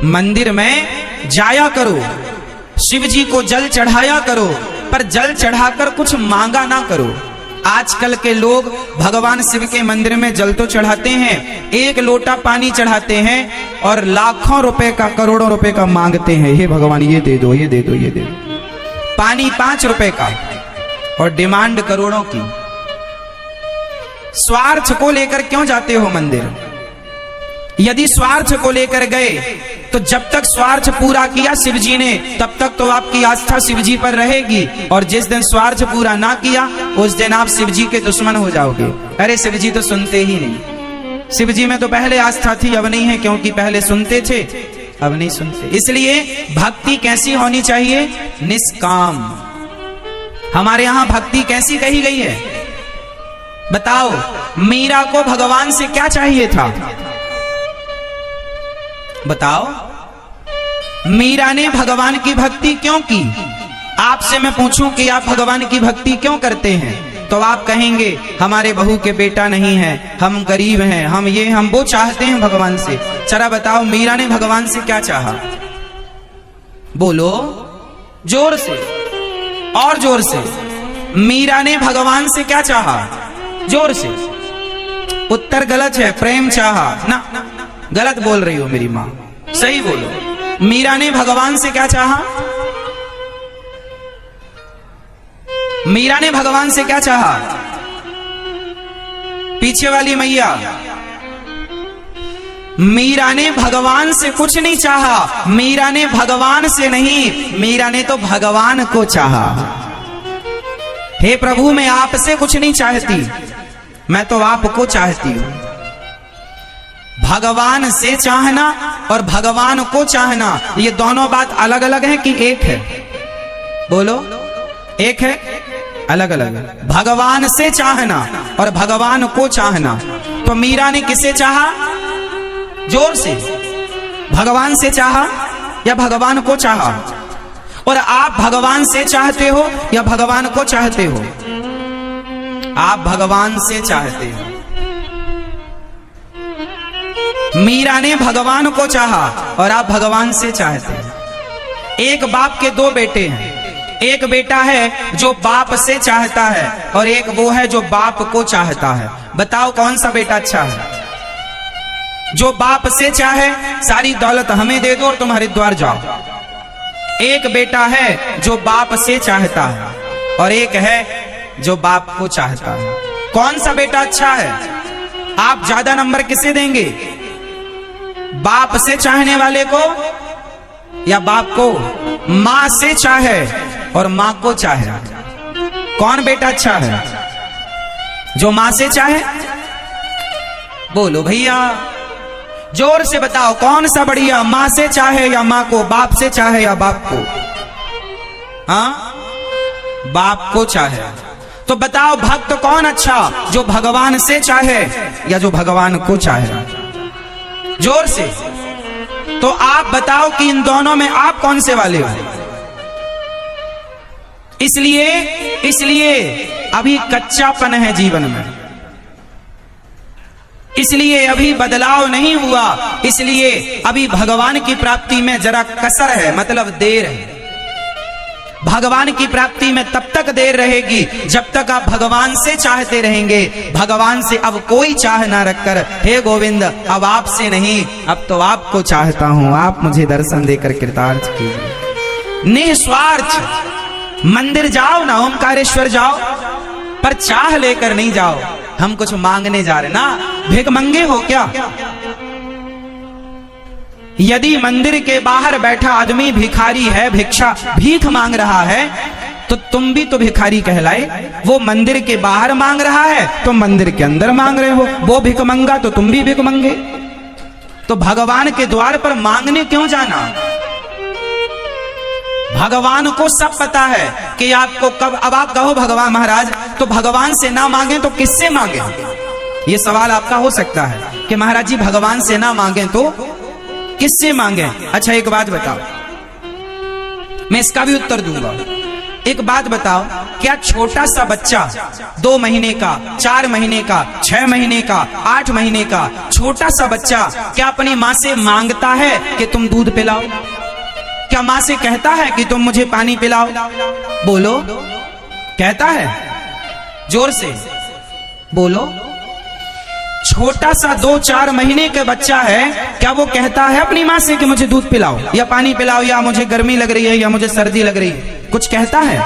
मंदिर में जाया करो, शिव जी को जल चढ़ाया करो, पर जल चढ़ाकर कुछ मांगा ना करो। आजकल के लोग भगवान शिव के मंदिर में जल तो चढ़ाते हैं, एक लोटा पानी चढ़ाते हैं और लाखों रुपए का, करोड़ों रुपए का मांगते हैं, हे भगवान ये दे दो, ये दे दो, ये दे दो। पानी 5 रुपए का और डिमांड करोड़ों की। स्वार्थ को लेकर क्यों जाते हो मंदिर? यदि स्वार्थ को लेकर गए तो जब तक स्वार्थ पूरा किया शिव जी ने, तब तक तो आपकी आस्था शिव जी पर रहेगी, और जिस दिन स्वार्थ पूरा ना किया उस दिन आप शिव जी के दुश्मन हो जाओगे। अरे शिव जी तो सुनते ही नहीं। शिव जी में तो पहले आस्था थी, अब नहीं है, क्योंकि पहले सुनते थे, अब नहीं सुनते। इसलिए भक्ति कैसी होनी चाहिए? निष्काम। हमारे यहां भक्ति कैसी कही गई है बताओ? मीरा को भगवान से क्या चाहिए था बताओ? मीरा ने भगवान की भक्ति क्यों की? आपसे मैं पूछूं कि आप भगवान की भक्ति क्यों करते हैं, तो आप कहेंगे हमारे बहू के बेटा नहीं है, हम गरीब हैं, हम ये हम वो चाहते हैं भगवान से। चला बताओ मीरा ने भगवान से क्या चाहा? बोलो जोर से, और जोर से। मीरा ने भगवान से क्या चाहा? जोर से। उत्तर गलत है, प्रेम चाहा ना, गलत बोल रही हो मेरी मां, सही बोलो। मीरा ने भगवान से क्या चाहा? मीरा ने भगवान से क्या चाहा? पीछे वाली मैया, मीरा ने भगवान से कुछ नहीं चाहा। मीरा ने भगवान से नहीं, मीरा ने तो भगवान को चाहा। हे प्रभु मैं आपसे कुछ नहीं चाहती, मैं तो आपको चाहती हूं। भगवान से चाहना और भगवान को चाहना, ये दोनों बात अलग अलग है कि एक है? बोलो, एक है, अलग अलग है। भगवान से चाहना और भगवान को चाहना। तो मीरा ने किसे चाहा? जोर से। भगवान से चाहा या भगवान को चाहा? और आप भगवान से चाहते हो या भगवान को चाहते हो? आप भगवान से चाहते हो। मीरा ने भगवान को चाहा और आप भगवान से चाहते हैं। एक बाप के 2 बेटे हैं, एक बेटा है जो बाप से चाहता है और एक वो है जो बाप को चाहता है। बताओ कौन सा बेटा अच्छा है? जो बाप से चाहे सारी दौलत हमें दे दो और तुम हरिद्वार जाओ। एक बेटा है जो बाप से चाहता है और एक है जो बाप को चाहता है। कौन सा बेटा अच्छा है? आप ज्यादा नंबर किसे देंगे? बाप से चाहने वाले को या बाप को? मां से चाहे और मां को चाहे, कौन बेटा अच्छा है? जो मां से चाहे। बोलो भैया, जोर से बताओ कौन सा बढ़िया? मां से चाहे या मां को? बाप से चाहे या बाप को? हाँ, बाप को चाहे। तो बताओ भक्त कौन अच्छा? जो भगवान से चाहे या जो भगवान को चाहे? जोर से। तो आप बताओ कि इन दोनों में आप कौन से वाले हो? इसलिए अभी कच्चापन है जीवन में, इसलिए अभी बदलाव नहीं हुआ, इसलिए अभी भगवान की प्राप्ति में जरा कसर है, मतलब देर है। भगवान की प्राप्ति में तब तक देर रहेगी जब तक आप भगवान से चाहते रहेंगे। भगवान से अब कोई चाह ना रखकर, हे गोविंद अब आपसे नहीं, अब तो आपको चाहता हूं, आप मुझे दर्शन देकर कृतार्थ कीजिए। निस्वार्थ मंदिर जाओ ना, ओमकारेश्वर जाओ, पर चाह लेकर नहीं जाओ। हम कुछ मांगने जा रहे ना, भिखमंगे हो क्या? यदि मंदिर के बाहर बैठा आदमी भिखारी है, भिक्षा भीख मांग रहा है, तो तुम भी तो भिखारी कहलाए। वो मंदिर के बाहर मांग रहा है, तुम मंदिर के अंदर मांग रहे हो। वो भिखमंगा तो तुम भी भिखमंगे। तो भगवान के द्वार पर मांगने क्यों जाना? भगवान को सब पता है कि आपको कब। अब आप कहो भगवान महाराज तो भगवान से ना मांगे तो किससे मांगे? ये सवाल आपका हो सकता है कि महाराज जी भगवान से ना मांगे तो किससे मांगे? अच्छा एक बात बताओ, मैं इसका भी उत्तर दूंगा। एक बात बताओ, क्या छोटा सा बच्चा 2 महीने का, 4 महीने का, 6 महीने का, 8 महीने का छोटा सा बच्चा क्या अपनी माँ से मांगता है कि तुम दूध पिलाओ? क्या माँ से कहता है कि तुम मुझे पानी पिलाओ? बोलो, कहता है? जोर से बोलो। छोटा सा 2-4 महीने का बच्चा है, क्या वो कहता है अपनी माँ से कि मुझे दूध पिलाओ या पानी पिलाओ या मुझे गर्मी लग रही है या मुझे सर्दी लग रही है? कुछ कहता है?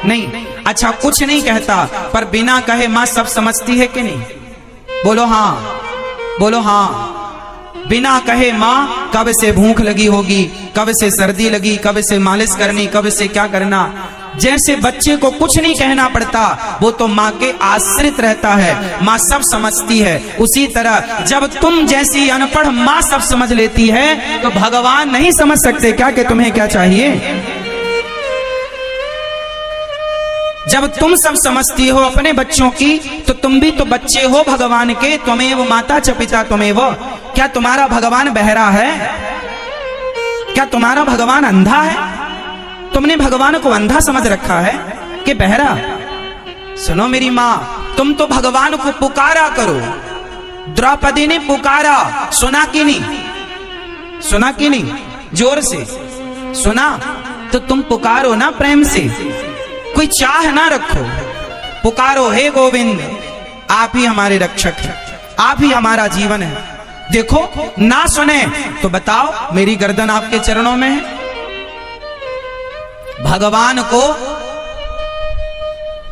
नहीं। अच्छा, कुछ नहीं कहता, पर बिना कहे माँ सब समझती है कि नहीं? बोलो हाँ, बोलो हाँ। बिना कहे माँ कब से भूख लगी होगी, कब से सर्दी लगी, कब से मालिश करनी, कब से क्या करना। जैसे बच्चे को कुछ नहीं कहना पड़ता, वो तो माँ के आश्रित रहता है, माँ सब समझती है। उसी तरह जब तुम जैसी अनपढ़ माँ सब समझ लेती है, तो भगवान नहीं समझ सकते क्या कि तुम्हें क्या चाहिए? जब तुम सब समझती हो अपने बच्चों की, तो तुम भी तो बच्चे हो भगवान के। तुम्हें वो माता च पिता तुम्हें वो। क्या तुम्हारा भगवान बहरा है? क्या तुम्हारा भगवान अंधा है? तुमने भगवान को अंधा समझ रखा है कि बहरा? सुनो मेरी माँ, तुम तो भगवान को पुकारा करो। द्रौपदी ने पुकारा, सुना कि नहीं? सुना कि नहीं? जोर से सुना। तो तुम पुकारो ना प्रेम से, कोई चाह ना रखो, पुकारो, हे गोविंद आप ही हमारे रक्षक हैं, आप ही हमारा जीवन है। देखो ना सुने तो बताओ, मेरी गर्दन आपके चरणों में है। भगवान को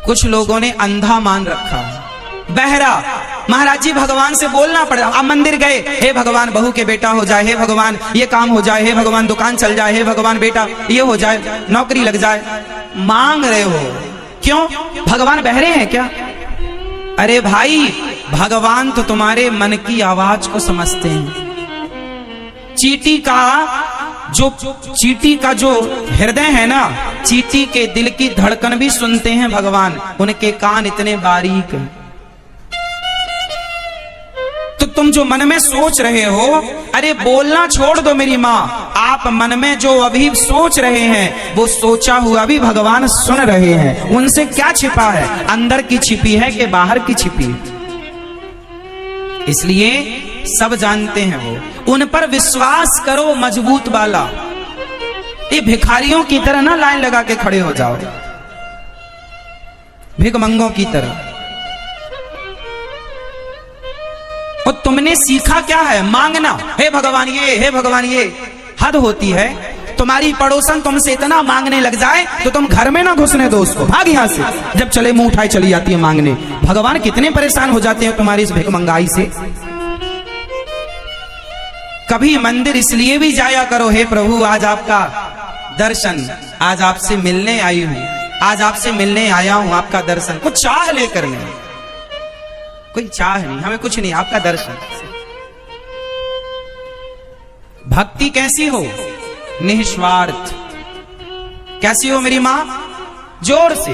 कुछ लोगों ने अंधा मान रखा है, बहरा। महाराज जी भगवान से बोलना पड़ा। आप मंदिर गए, हे भगवान बहू के बेटा हो जाए, हे भगवान ये काम हो जाए, हे भगवान दुकान चल जाए, हे भगवान बेटा ये हो जाए, नौकरी लग जाए। मांग रहे हो क्यों? भगवान बहरे हैं क्या? अरे भाई, भगवान तो तुम्हारे मन की आवाज को समझते हैं। चींटी का जो हृदय है ना, चींटी के दिल की धड़कन भी सुनते हैं भगवान, उनके कान इतने बारीक हैं। तो तुम जो मन में सोच रहे हो, अरे बोलना छोड़ दो मेरी माँ, आप मन में जो अभी सोच रहे हैं वो सोचा हुआ भी भगवान सुन रहे हैं। उनसे क्या छिपा है? अंदर की छिपी है कि बाहर की छिपी है? इसलिए सब जानते हैं वो। उन पर विश्वास करो मजबूत वाला। ये भिखारियों की तरह ना लाइन लगा के खड़े हो जाओ, भिखमंगों की तरह। और तुमने सीखा क्या है? मांगना, हे भगवान ये, हे भगवान ये। हद होती है। तुम्हारी पड़ोसन तुमसे इतना मांगने लग जाए तो तुम घर में ना घुसने दो उसको, भाग यहां से। जब चले मुंह उठाई चली जाती है मांगने। भगवान कितने परेशान हो जाते हैं तुम्हारी इस भिखमंगाई से। कभी मंदिर इसलिए भी जाया करो, हे प्रभु आज आपका दर्शन, आज आपसे मिलने आई हूं, आज आपसे मिलने आया हूं, आपका दर्शन। कुछ चाह लेकर नहीं, कोई चाह नहीं, हमें कुछ नहीं, आपका दर्शन। भक्ति कैसी हो? निस्वार्थ। कैसी हो मेरी मां? जोर से।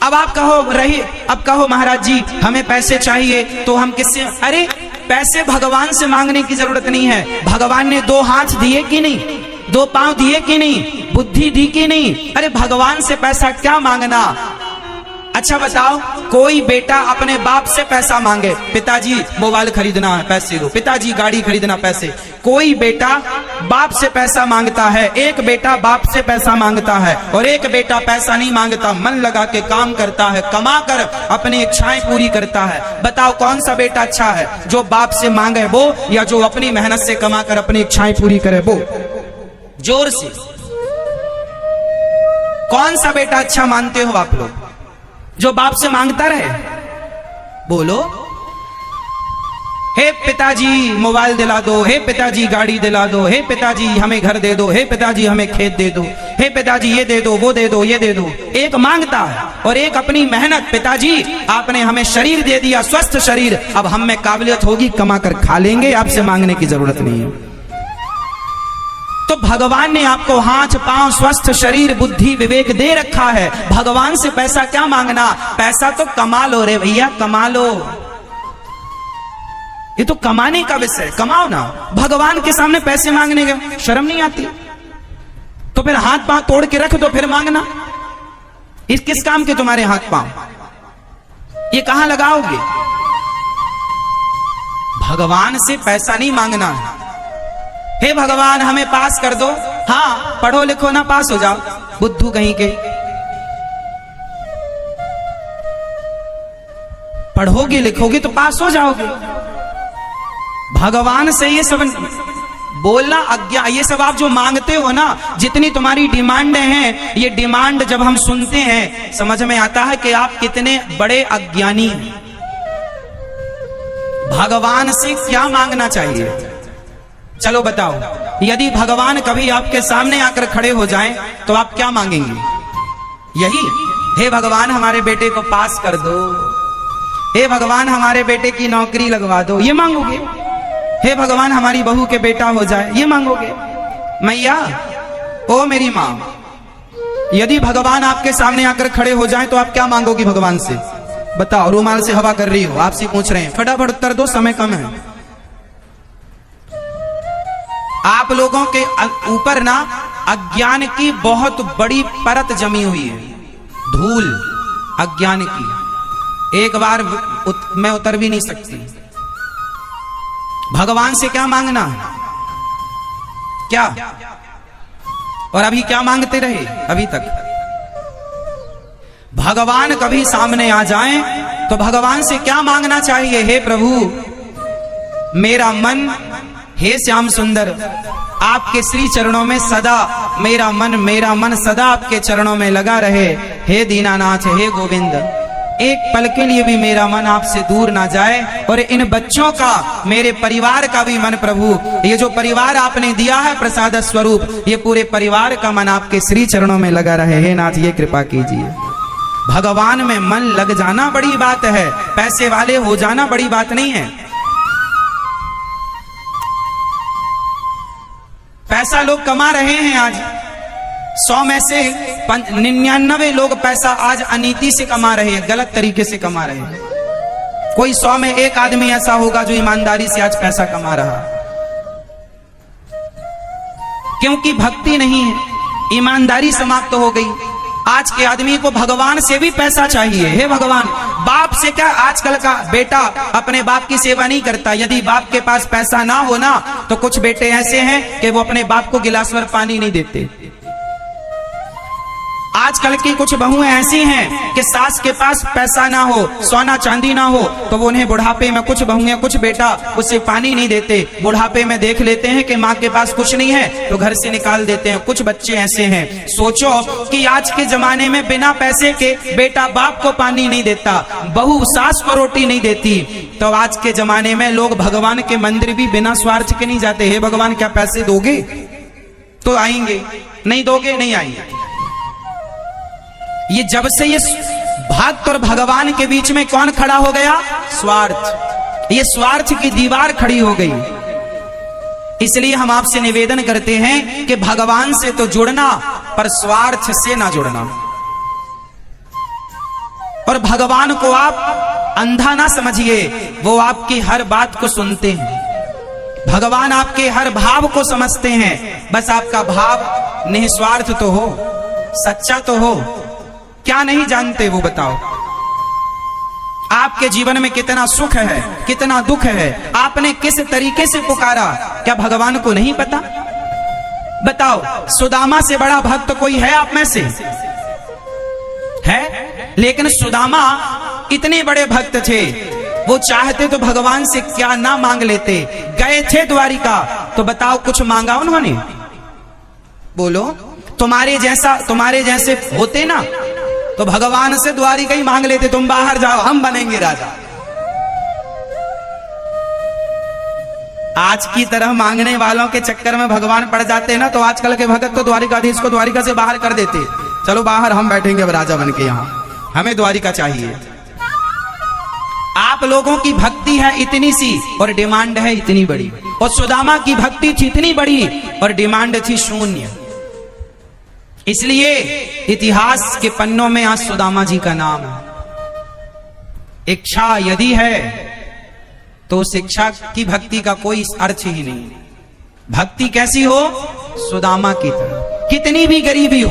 अब आप कहो रही, अब कहो महाराज जी हमें पैसे चाहिए तो हम किससे? अरे पैसे भगवान से मांगने की जरूरत नहीं है। भगवान ने 2 हाथ दिए कि नहीं, 2 पांव दिए कि नहीं, बुद्धि दी कि नहीं? अरे भगवान से पैसा क्या मांगना। अच्छा बताओ, कोई बेटा अपने बाप से पैसा मांगे, पिताजी मोबाइल खरीदना है पैसे दो, पिताजी गाड़ी खरीदना पैसे। कोई बेटा बाप से पैसा मांगता है, एक बेटा बाप से पैसा मांगता है, और एक बेटा पैसा नहीं मांगता, मन लगा के काम करता है, कमा कर अपनी इच्छाएं पूरी करता है। बताओ कौन सा बेटा अच्छा है, जो बाप से मांगे वो, या जो अपनी मेहनत से कमा कर अपनी इच्छाएं पूरी करे वो? जोर से, कौन सा बेटा अच्छा मानते हो आप लोग? जो बाप से मांगता रहे? बोलो। हे पिताजी मोबाइल दिला दो, हे पिताजी गाड़ी दिला दो, हे पिताजी हमें घर दे दो, हे पिताजी हमें खेत दे दो, हे पिताजी ये दे दो, वो दे दो, ये दे दो। एक मांगता है और एक अपनी मेहनत, पिताजी आपने हमें शरीर दे दिया, स्वस्थ शरीर, अब हम में काबिलियत होगी कमा कर खा लेंगे, आपसे मांगने की जरूरत नहीं है। तो भगवान ने आपको हाथ पांव स्वस्थ शरीर बुद्धि विवेक दे रखा है। भगवान से पैसा क्या मांगना? पैसा तो कमा लो रे भैया, कमा लो। ये तो कमाने का विषय, कमाओ ना। भगवान के सामने पैसे मांगने के शर्म नहीं आती? तो फिर हाथ पांव तोड़ के रख दो, फिर मांगना। इस किस काम के तुम्हारे हाथ पांव? ये कहां लगाओगे? भगवान से पैसा नहीं मांगना है। हे भगवान हमें पास कर दो। हाँ, पढ़ो लिखो ना पास हो जाओ, बुद्धू कहीं के। पढ़ोगे लिखोगे तो पास हो जाओगे। भगवान से ये सब बोलना अज्ञा, ये सब आप जो मांगते हो ना, जितनी तुम्हारी डिमांड हैं, ये डिमांड जब हम सुनते हैं समझ में आता है कि आप कितने बड़े अज्ञानी हैं। भगवान से क्या मांगना चाहिए? चलो बताओ, यदि भगवान कभी आपके सामने आकर खड़े हो जाएं तो आप क्या मांगेंगे? यही, हे भगवान हमारे बेटे को पास कर दो, हे भगवान हमारे बेटे की नौकरी लगवा दो, ये मांगोगे? हे भगवान हमारी बहू के बेटा हो जाए, ये मांगोगे? मैया, ओ मेरी माँ, यदि भगवान आपके सामने आकर खड़े हो जाएं तो आप क्या मांगोगी भगवान से? बताओ। रुमाल से हवा कर रही हो, आपसे पूछ रहे हैं, फटाफट उत्तर दो, समय कम है। आप लोगों के ऊपर ना अज्ञान की बहुत बड़ी परत जमी हुई है, धूल अज्ञान की, एक बार मैं उतर भी नहीं सकती। भगवान से क्या मांगना है? क्या? और अभी क्या मांगते रहे अभी तक? भगवान कभी सामने आ जाएं तो भगवान से क्या मांगना चाहिए? हे प्रभु मेरा मन, हे श्याम सुंदर, आपके श्री चरणों में सदा मेरा मन सदा आपके चरणों में लगा रहे। हे दीनानाथ, हे गोविंद, एक पल के लिए भी मेरा मन आपसे दूर ना जाए, और इन बच्चों का, मेरे परिवार का भी मन प्रभु, ये जो परिवार आपने दिया है प्रसाद स्वरूप, ये पूरे परिवार का मन आपके श्री चरणों में लगा रहे। हे नाथ, ये कृपा कीजिए। भगवान में मन लग जाना बड़ी बात है, पैसे वाले हो जाना बड़ी बात नहीं है। पैसा लोग कमा रहे हैं आज, 100 में से 99 लोग पैसा आज अनीति से कमा रहे हैं, गलत तरीके से कमा रहे हैं। कोई 100 में एक आदमी ऐसा होगा जो ईमानदारी से आज पैसा कमा रहा, क्योंकि भक्ति नहीं है, ईमानदारी समाप्त हो गई। आज के आदमी को भगवान से भी पैसा चाहिए। हे भगवान, बाप से क्या, आजकल का बेटा अपने बाप की सेवा नहीं करता। यदि बाप के पास पैसा ना हो ना, तो कुछ बेटे ऐसे हैं कि वो अपने बाप को गिलास भर पानी नहीं देते। आजकल की कुछ बहुएं ऐसी हैं कि सास के पास पैसा ना हो, सोना चांदी ना हो, तो वो उन्हें बुढ़ापे में, कुछ बहुएं, कुछ बेटा उससे पानी नहीं देते। बुढ़ापे में देख लेते हैं कि माँ के पास कुछ नहीं है तो घर से निकाल देते हैं। कुछ बच्चे ऐसे हैं। सोचो कि आज के जमाने में बिना पैसे के बेटा बाप को पानी नहीं देता, बहू सास को रोटी नहीं देती, तो आज के जमाने में लोग भगवान के मंदिर भी बिना स्वार्थ के नहीं जाते। हे भगवान, क्या पैसे दोगे तो आएंगे, नहीं दोगे नहीं आएंगे। ये जब से ये भक्त और भगवान के बीच में कौन खड़ा हो गया? स्वार्थ। ये स्वार्थ की दीवार खड़ी हो गई। इसलिए हम आपसे निवेदन करते हैं कि भगवान से तो जुड़ना, पर स्वार्थ से ना जुड़ना। और भगवान को आप अंधा ना समझिए, वो आपकी हर बात को सुनते हैं। भगवान आपके हर भाव को समझते हैं, बस आपका भाव निस्वार्थ तो हो, सच्चा तो हो। क्या नहीं जानते वो बताओ? आपके जीवन में कितना सुख है, कितना दुख है, आपने किस तरीके से पुकारा, क्या भगवान को नहीं पता? बताओ, सुदामा से बड़ा भक्त कोई है आप में से? है? लेकिन सुदामा इतने बड़े भक्त थे, वो चाहते तो भगवान से क्या ना मांग लेते। गए थे द्वारिका, तो बताओ कुछ मांगा उन्होंने? बोलो, तुम्हारे जैसे होते ना तो भगवान से द्वारिका ही मांग लेते, तुम बाहर जाओ हम बनेंगे राजा। आज की तरह मांगने वालों के चक्कर में भगवान पड़ जाते ना, तो आजकल के भगत तो द्वारिकाधीश को द्वारिका से बाहर कर देते। चलो बाहर, हम बैठेंगे अब राजा बन के, यहां हमें द्वारिका चाहिए। आप लोगों की भक्ति है इतनी सी और डिमांड है इतनी बड़ी, और सुदामा की भक्ति थी इतनी बड़ी और डिमांड थी शून्य। इसलिए इतिहास के पन्नों में आज सुदामा जी का नाम है। इच्छा यदि है तो उस इच्छा की भक्ति का कोई अर्थ ही नहीं। भक्ति कैसी हो? सुदामा की तरह। कितनी भी गरीबी हो,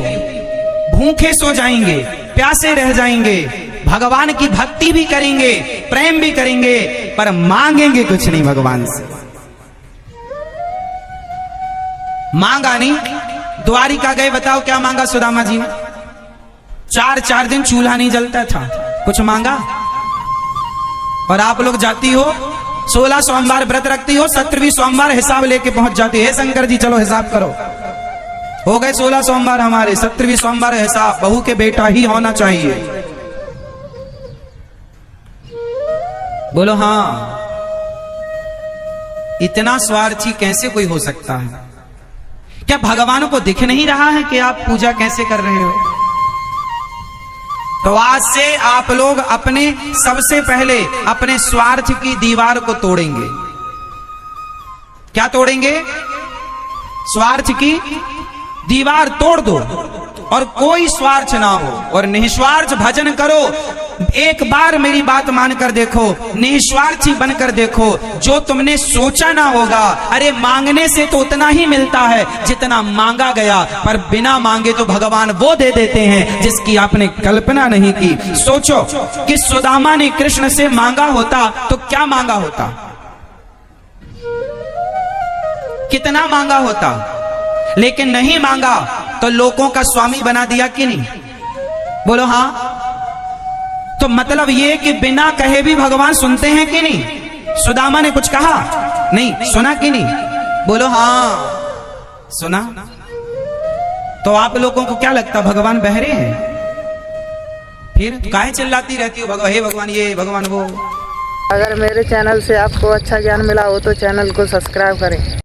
भूखे सो जाएंगे प्यासे रह जाएंगे, भगवान की भक्ति भी करेंगे, प्रेम भी करेंगे, पर मांगेंगे कुछ नहीं भगवान से। मांगा नहीं, द्वारिका गए, बताओ क्या मांगा सुदामा जी ने? 4 दिन चूल्हा नहीं जलता था, कुछ मांगा? और आप लोग जाती हो 16 सोमवार व्रत रखती हो, 17वीं सोमवार हिसाब लेके पहुंच जाती है, शंकर जी चलो हिसाब करो, हो गए 16 सोमवार हमारे, 17वीं सोमवार हिसाब, बहू के बेटा ही होना चाहिए। बोलो हाँ। इतना स्वार्थी कैसे कोई हो सकता है? क्या भगवान को दिख नहीं रहा है कि आप पूजा कैसे कर रहे हो? तो आज से आप लोग अपने सबसे पहले अपने स्वार्थ की दीवार को तोड़ेंगे। क्या तोड़ेंगे? स्वार्थ की दीवार तोड़ दो और कोई स्वार्थ ना हो और निस्वार्थ भजन करो। एक बार मेरी बात मानकर देखो, निस्वार्थी बनकर देखो, जो तुमने सोचा ना होगा। अरे मांगने से तो उतना ही मिलता है जितना मांगा गया, पर बिना मांगे तो भगवान वो दे देते हैं जिसकी आपने कल्पना नहीं की। सोचो कि सुदामा ने कृष्ण से मांगा होता तो क्या मांगा होता, कितना मांगा होता, लेकिन नहीं मांगा तो लोगों का स्वामी बना दिया कि नहीं? बोलो हाँ। तो मतलब ये कि बिना कहे भी भगवान सुनते हैं कि नहीं? सुदामा ने कुछ कहा नहीं, सुना कि नहीं? बोलो हाँ, सुना। तो आप लोगों को क्या लगता भगवान बहरे हैं? फिर काहे चिल्लाती रहती हो हे भगवान ये भगवान वो? अगर मेरे चैनल से आपको अच्छा ज्ञान मिला हो तो चैनल को सब्सक्राइब करें।